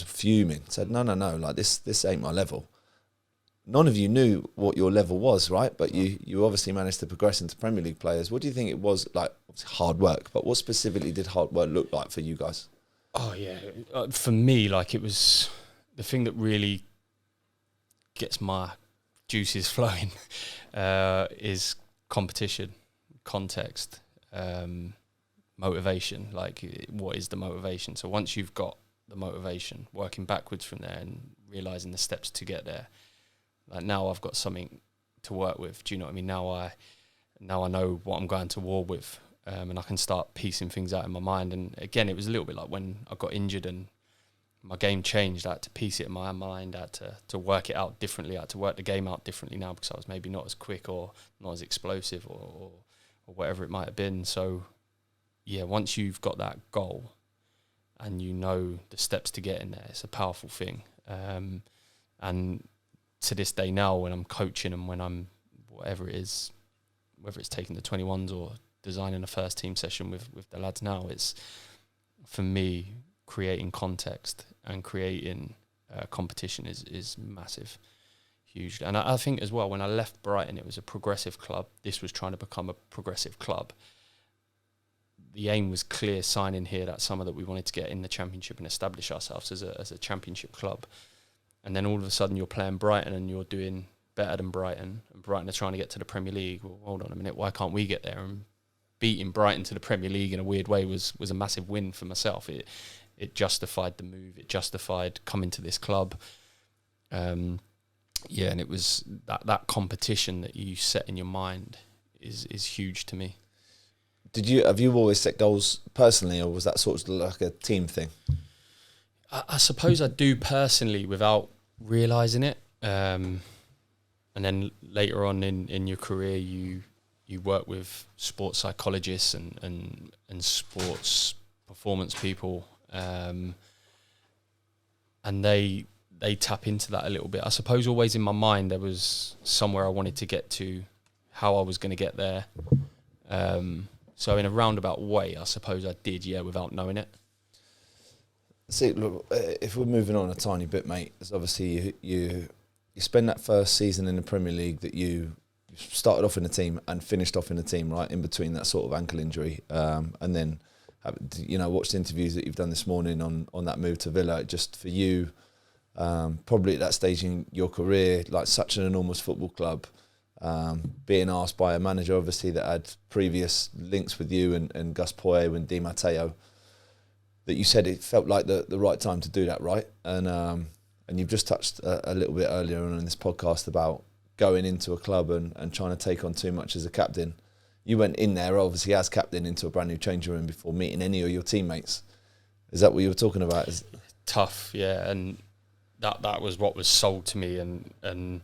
fuming. Said, no, like this ain't my level. None of you knew what your level was, right? But you obviously managed to progress into Premier League players. What do you think it was like? Hard work, but what specifically did hard work look like for you guys? Oh yeah, for me, like it was the thing that really gets my juices flowing is competition, context, motivation. Like, what is the motivation? So once you've got the motivation, working backwards from there and realising the steps to get there, like now I've got something to work with. Do you know what I mean? Now I know what I'm going to war with, and I can start piecing things out in my mind. And again, it was a little bit like when I got injured and my game changed. I had to piece it in my mind. I had to work it out differently. I had to work the game out differently now because I was maybe not as quick or not as explosive or whatever it might have been. So yeah, once you've got that goal and you know the steps to get in there, it's a powerful thing. And to this day now, when I'm coaching and when I'm whatever it is, whether it's taking the 21s or designing a first team session with the lads now, it's for me creating context and creating competition is massive, huge. And I think as well, when I left Brighton, it was a progressive club. This was trying to become a progressive club. The aim was clear, signing here that summer, that we wanted to get in the Championship and establish ourselves as a Championship club. And then all of a sudden you're playing Brighton and you're doing better than Brighton, and Brighton are trying to get to the Premier League. Well, hold on a minute, why can't we get there? And beating Brighton to the Premier League in a weird way was a massive win for myself. It justified the move. It justified coming to this club. And it was that competition that you set in your mind is huge to me. Have you always set goals personally, or was that sort of like a team thing? I suppose I do personally without realising it. And then later on in your career, you work with sports psychologists and sports performance people, and they tap into that a little bit. I suppose always in my mind there was somewhere I wanted to get to, how I was going to get there. So in a roundabout way, I suppose I did, without knowing it. See, look, if we're moving on a tiny bit, mate, it's obviously you spend that first season in the Premier League that you started off in the team and finished off in the team, right, in between that sort of ankle injury, and then watched interviews that you've done this morning on that move to Villa. Just for you, probably at that stage in your career, like such an enormous football club, being asked by a manager, obviously, that had previous links with you and Gus Poyet and Di Matteo, that you said it felt like the right time to do that, right? And you've just touched a little bit earlier on in this podcast about going into a club and trying to take on too much as a captain. You went in there, obviously, as captain into a brand new changing room before meeting any of your teammates. Is that what you were talking about? Tough, yeah, and that was what was sold to me, and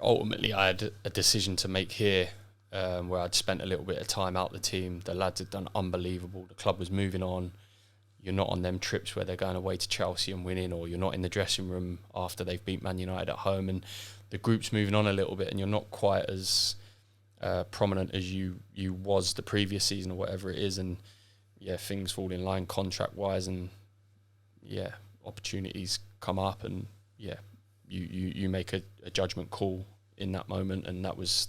ultimately I had a decision to make here, where I'd spent a little bit of time out the team. The lads had done unbelievable. The club was moving on. You're not on them trips where they're going away to Chelsea and winning, or you're not in the dressing room after they've beat Man United at home, and the group's moving on a little bit, and you're not quite as prominent as you was the previous season or whatever it is, and yeah, things fall in line contract wise, and yeah, opportunities come up, and yeah, you make a judgment call in that moment, and that was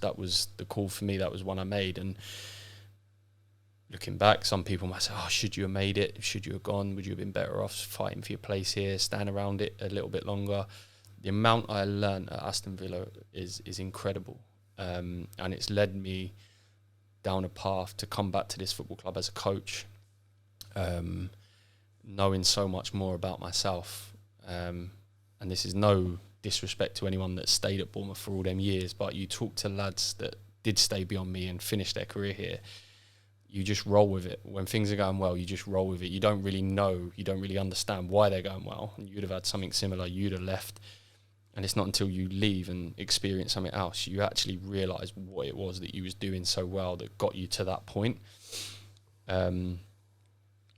the call for me. That was one I made, and looking back, some people might say, "Oh, should you have made it? Should you have gone? Would you have been better off fighting for your place here, stand around it a little bit longer?" The amount I learned at Aston Villa is incredible, and it's led me down a path to come back to this football club as a coach, knowing so much more about myself. And this is no disrespect to anyone that stayed at Bournemouth for all them years, but you talk to lads that did stay beyond me and finish their career here, you just roll with it. When things are going well, you just roll with it. You don't really know, you don't really understand why they're going well. And you'd have had something similar, you'd have left. And it's not until you leave and experience something else, you actually realise what it was that you was doing so well that got you to that point.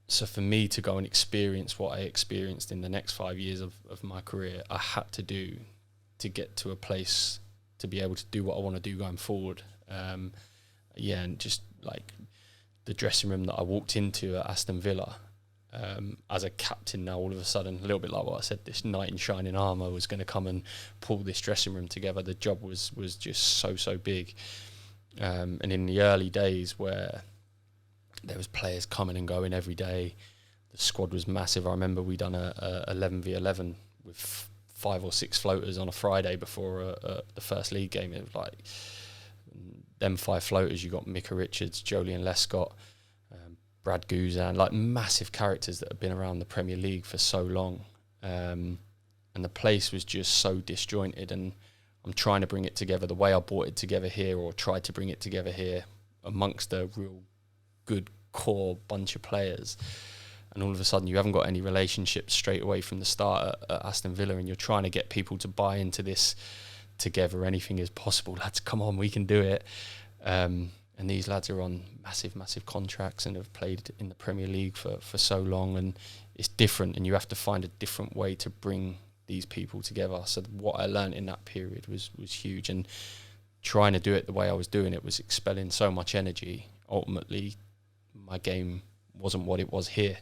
So for me to go and experience what I experienced in the next 5 years of my career, I had to do to get to a place to be able to do what I want to do going forward. And just like the dressing room that I walked into at Aston Villa, as a captain now, all of a sudden, a little bit like what I said, this knight in shining armour was going to come and pull this dressing room together. The job was just so big. And in the early days where there was players coming and going every day, the squad was massive. I remember we done a 11v11 with 5 or 6 floaters on a Friday before the first league game. It was like them 5 floaters. You got Micah Richards, Joleon Lescott, Brad Guzan, like massive characters that have been around the Premier League for so long. And the place was just so disjointed, and I'm trying to bring it together the way I brought it together here, or tried to bring it together here amongst a real good core bunch of players. And all of a sudden you haven't got any relationships straight away from the start at Aston Villa, and you're trying to get people to buy into this together. Anything is possible, lads, come on, we can do it. And these lads are on massive contracts and have played in the Premier League for so long, and it's different, and you have to find a different way to bring these people together. So what I learned in that period was huge, and trying to do it the way I was doing it was expelling so much energy. Ultimately, my game wasn't what it was here.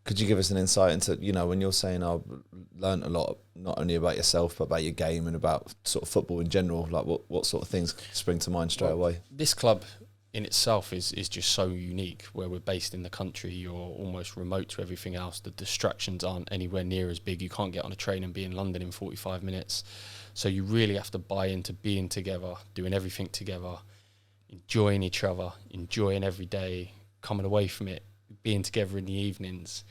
Could you give us an insight into, when you're saying I've learned a lot, not only about yourself, but about your game and about sort of football in general, like what sort of things spring to mind straight away? This club in itself is just so unique, where we're based in the country, you're almost remote to everything else. The distractions aren't anywhere near as big. You can't get on a train and be in London in 45 minutes. So you really have to buy into being together, doing everything together, enjoying each other, enjoying every day, coming away from it, being together in the evenings.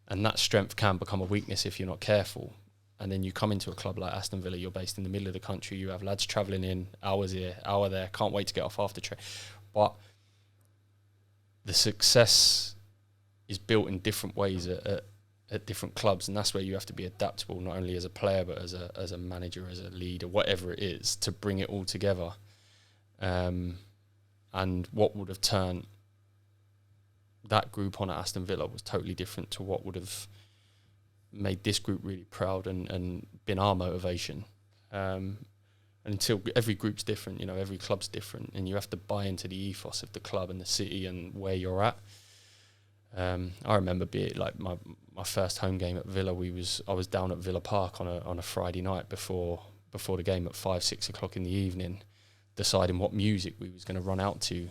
And that strength can become a weakness if you're not careful. And then you come into a club like Aston Villa, you're based in the middle of the country, you have lads travelling in, hours here, hour there, can't wait to get off after train. But the success is built in different ways at different clubs, and that's where you have to be adaptable, not only as a player, but as a manager, as a leader, whatever it is, to bring it all together. And what would have turned that group on at Aston Villa was totally different to what would have made this group really proud and been our motivation. Until every group's different, every club's different, and you have to buy into the ethos of the club and the city and where you're at. I remember being like my first home game at Villa. I was down at Villa Park on a Friday night before the game at 5-6 o'clock in the evening, deciding what music we was going to run out to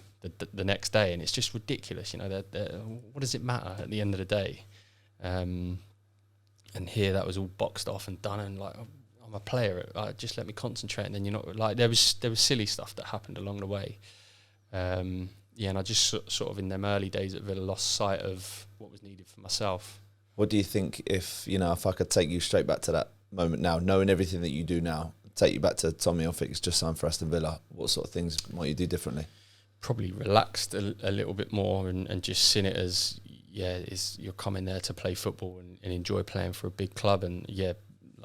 the next day, and it's just ridiculous. What does it matter at the end of the day? And here that was all boxed off and done, and like I'm a player. Just let me concentrate, and then you're not like there was silly stuff that happened along the way. And I just sort of in them early days at Villa lost sight of what was needed for myself. What do you think if I could take you straight back to that moment now, knowing everything that you do now, take you back to Tommy Elphick who's just signed for Aston Villa, what sort of things might you do differently? Probably relaxed a little bit more and just seen it as, you're coming there to play football and enjoy playing for a big club. And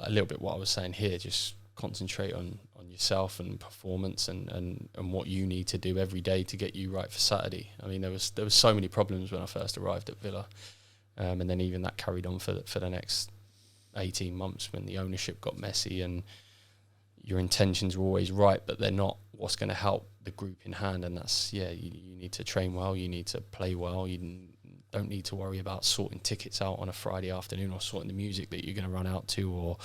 a little bit what I was saying here, just concentrate on yourself and performance and what you need to do every day to get you right for Saturday. I mean, there was so many problems when I first arrived at Villa. And then even that carried on for the next 18 months when the ownership got messy and your intentions were always right, but they're not what's going to help the group in hand. And that's, you need to train well, you need to play well, you don't need to worry about sorting tickets out on a Friday afternoon or sorting the music that you're going to run out to, or,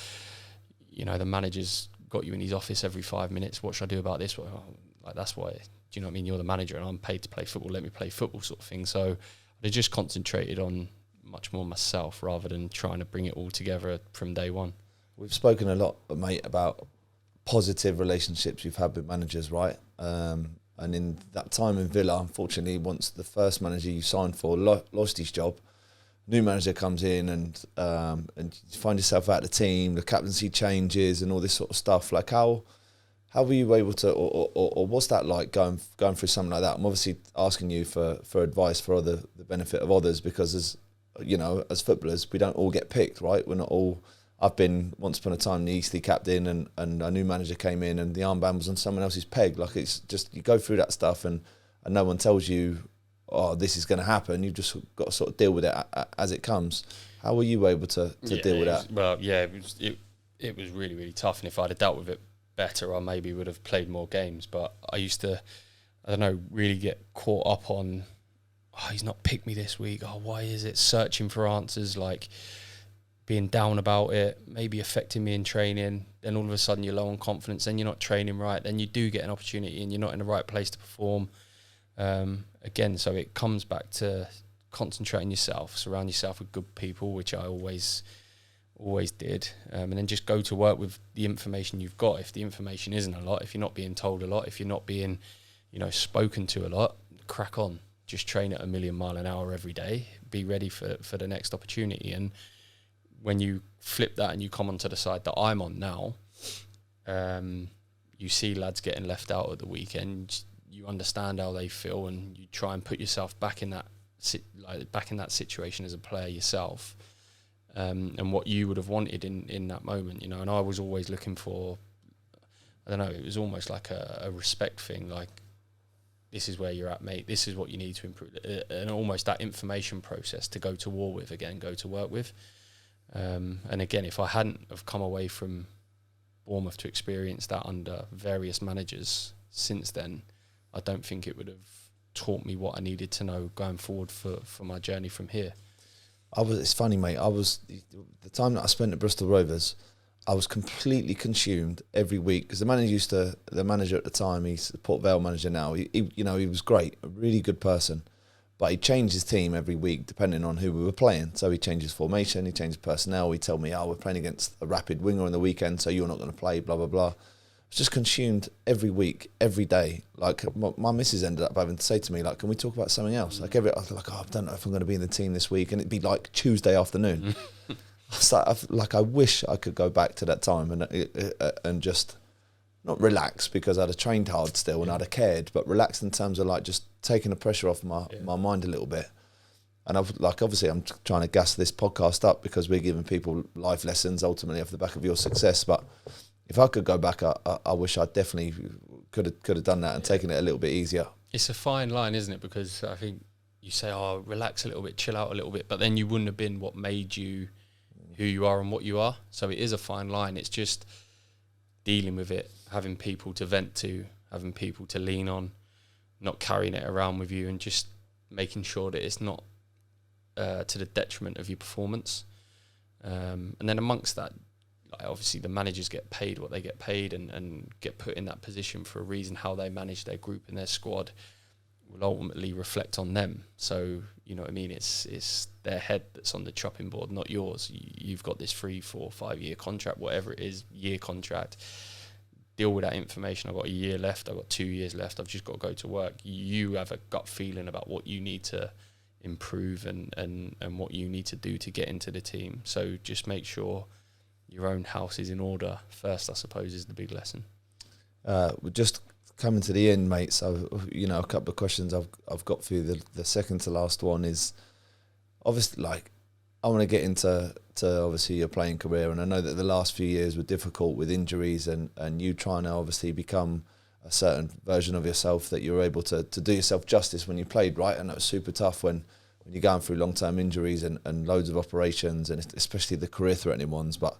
the manager's got you in his office every 5 minutes, what should I do about this? Well, like, that's why, do you know what I mean? You're the manager and I'm paid to play football, let me play football sort of thing. So I just concentrated on much more myself rather than trying to bring it all together from day one. We've spoken a lot, mate, about positive relationships you've had with managers, right? And in that time in Villa, unfortunately, once the first manager you signed for lost his job, new manager comes in and you find yourself out of the team, the captaincy changes and all this sort of stuff. Like how were you able to, or what's that like going through something like that? I'm obviously asking you for advice for the benefit of others, because as footballers, we don't all get picked, right? We're not all. I've been once upon a time the Eastleigh captain, and a new manager came in, and the armband was on someone else's peg. Like, it's just, you go through that stuff, and no one tells you, oh, this is going to happen. You've just got to sort of deal with it as it comes. How were you able to deal with that? It was really, really tough, and if I'd have dealt with it better, I maybe would have played more games. But I used to, really get caught up on, oh, he's not picked me this week. Oh, why is it? Searching for answers, like being down about it, maybe affecting me in training. Then all of a sudden you're low on confidence, then you're not training right, then you do get an opportunity and you're not in the right place to perform. Again, so it comes back to concentrating yourself, surround yourself with good people, which I always did, and then just go to work with the information you've got. If the information isn't a lot, if you're not being told a lot, if you're not being, spoken to a lot, crack on. Just train at 1,000,000 miles an hour every day. Be ready for the next opportunity. And when you flip that and you come onto the side that I'm on now, you see lads getting left out at the weekend. You understand how they feel, and you try and put yourself back in that situation as a player yourself, and what you would have wanted in that moment. And I was always looking for, I don't know, it was almost like a respect thing, like, this is where you're at, mate, this is what you need to improve, and almost that information process to go to war with again, go to work with. And again, if I hadn't have come away from Bournemouth to experience that under various managers since then, I don't think it would have taught me what I needed to know going forward for my journey from here. It's funny, mate, the time that I spent at Bristol Rovers, I was completely consumed every week, because the manager at the time, he's the Port Vale manager now, he was great, a really good person, but he changed his team every week depending on who we were playing. So he changed his formation, he changed personnel, he'd tell me, we're playing against a rapid winger on the weekend, so you're not going to play, blah, blah, blah. I was just consumed every week, every day. Like, my missus ended up having to say to me, like, can we talk about something else? Like, I was like, I don't know if I'm going to be in the team this week, and it'd be like Tuesday afternoon. I wish I could go back to that time and just not relax, because I'd have trained hard still and I'd have cared, but relax in terms of like just taking the pressure off my mind a little bit. And obviously I'm trying to gas this podcast up because we're giving people life lessons ultimately off the back of your success. But if I could go back, I wish I definitely could have done that and taken it a little bit easier. It's a fine line, isn't it? Because I think you say, relax a little bit, chill out a little bit, but then you wouldn't have been what made you who you are and what you are. So it is a fine line. It's just dealing with it, having people to vent to, having people to lean on, not carrying it around with you, and just making sure that it's not to the detriment of your performance. And then amongst that, obviously the managers get paid what they get paid and get put in that position for a reason, how they manage their group and their squad. will ultimately reflect on them. So, you know what I mean? It's their head that's on the chopping board, not yours. You've got this 3, 4, 5 year contract, whatever it is, year contract. Deal with that information. I've got a year left. I've got 2 years left. I've just got to go to work. You have a gut feeling about what you need to improve and what you need to do to get into the team. So just make sure your own house is in order first, I suppose, is the big lesson. We're just coming to the end, mate. So, you know, a couple of questions I've got for you. The second to last one is, obviously, like, I want to get into obviously your playing career, and I know that the last few years were difficult with injuries and you trying to obviously become a certain version of yourself that you were able to do yourself justice when you played, right? And that was super tough when you're going through long-term injuries and loads of operations, and especially the career-threatening ones. But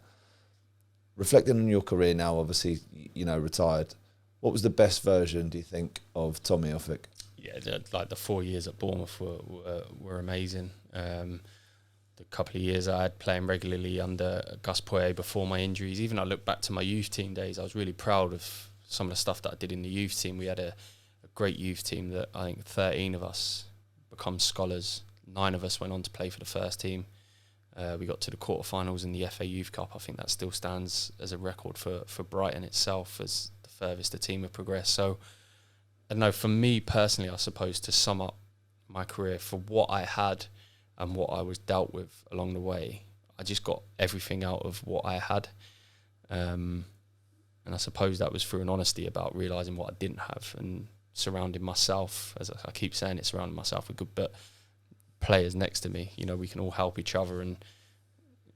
reflecting on your career now, obviously, you know, retired, what was the best version, do you think, of Tommy Elphick? Yeah, the 4 years at Bournemouth were amazing. The couple of years I had playing regularly under Gus Poyet before my injuries, even I look back to my youth team days, I was really proud of some of the stuff that I did in the youth team. We had a great youth team that I think 13 of us become scholars. 9 of us went on to play for the first team. We got to the quarterfinals in the FA Youth Cup. I think that still stands as a record for Brighton itself as the furthest the team have progressed. So, I don't know, for me personally, I suppose, to sum up my career, for what I had and what I was dealt with along the way, I just got everything out of what I had. And I suppose that was through an honesty about realising what I didn't have and surrounding myself, as I keep saying it, surrounding myself with good players next to me. You know, we can all help each other. And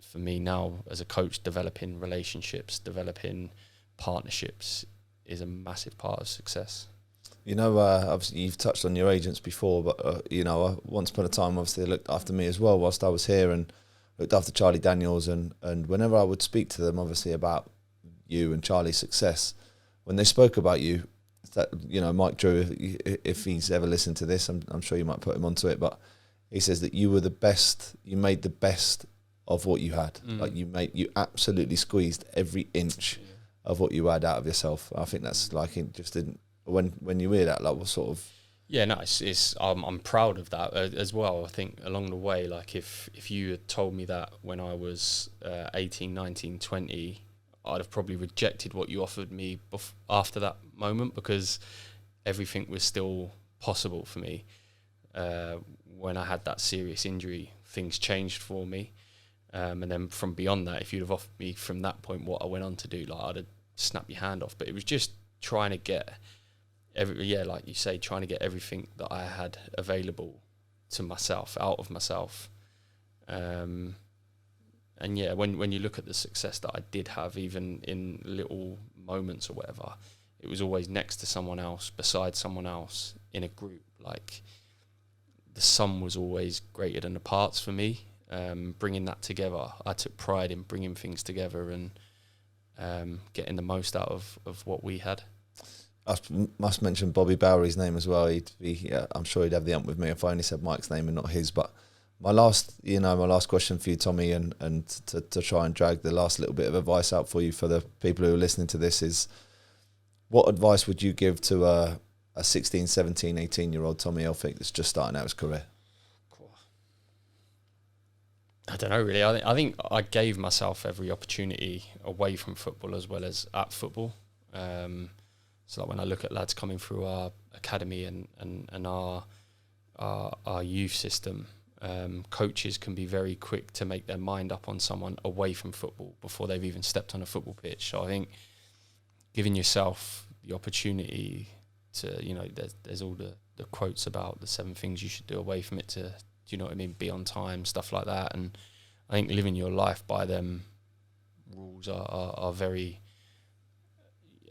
for me now, as a coach, developing relationships, developing partnerships is a massive part of success. You know, obviously you've touched on your agents before, but, you know, once upon a time, obviously, they looked after me as well whilst I was here, and looked after Charlie Daniels. And whenever I would speak to them, obviously, about you and Charlie's success, when they spoke about you, that, you know, Mike Drew, if he's ever listened to this, I'm sure you might put him onto it, but he says that you were the best, you made the best of what you had. Like, you absolutely squeezed every inch of what you had out of yourself. I think that's like, it just didn't, when you hear that, like, what sort of... Yeah, no, it's I'm proud of that as well. I think along the way, like, if you had told me that when I was 18, 19, 20, I'd have probably rejected what you offered me after that moment, because everything was still possible for me. When I had that serious injury, things changed for me. And then from beyond that, if you'd have offered me from that point what I went on to do, like, I'd have snapped your hand off. But it was just trying to get like you say, trying to get everything that I had available to myself, out of myself. And yeah, when you look at the success that I did have, even in little moments or whatever, it was always next to someone else, beside someone else, in a group. Like, the sum was always greater than the parts for me. Bringing that together, I took pride in bringing things together and getting the most out of what we had. I must mention Bobby Bowery's name as well. I'm sure he'd have the ump with me if I only said Mike's name and not his. But my last question for you, Tommy, and to try and drag the last little bit of advice out for you, for the people who are listening to this, is, what advice would you give to a 16, 17, 18-year-old Tommy Elphick that's just starting out his career? I don't know, really. I think I gave myself every opportunity away from football as well as at football. So like, when I look at lads coming through our academy and our youth system, coaches can be very quick to make their mind up on someone away from football before they've even stepped on a football pitch. So I think giving yourself the opportunity to, you know, there's all the quotes about the 7 things you should do away from it to, do you know what I mean, be on time, stuff like that. And I think living your life by them rules are very...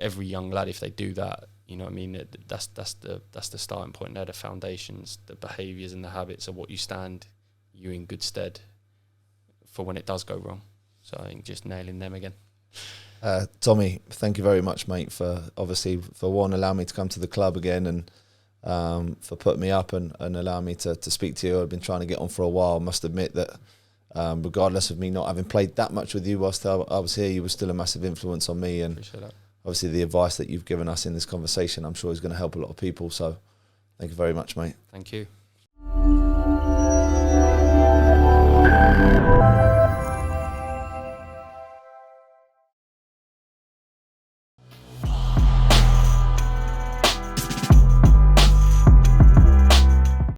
Every young lad, if they do that, you know what I mean, that's the starting point. They're the foundations, the behaviours and the habits are what you stand you in good stead for when it does go wrong. So I think just nailing them again. Tommy, thank you very much, mate, for allowing me to come to the club again, and for putting me up and allowing me to speak to you. I've been trying to get on for a while. I must admit that regardless of me not having played that much with you whilst I was here, you were still a massive influence on me. And appreciate that. Obviously the advice that you've given us in this conversation, I'm sure is going to help a lot of people. So Thank you very much, mate. Thank you.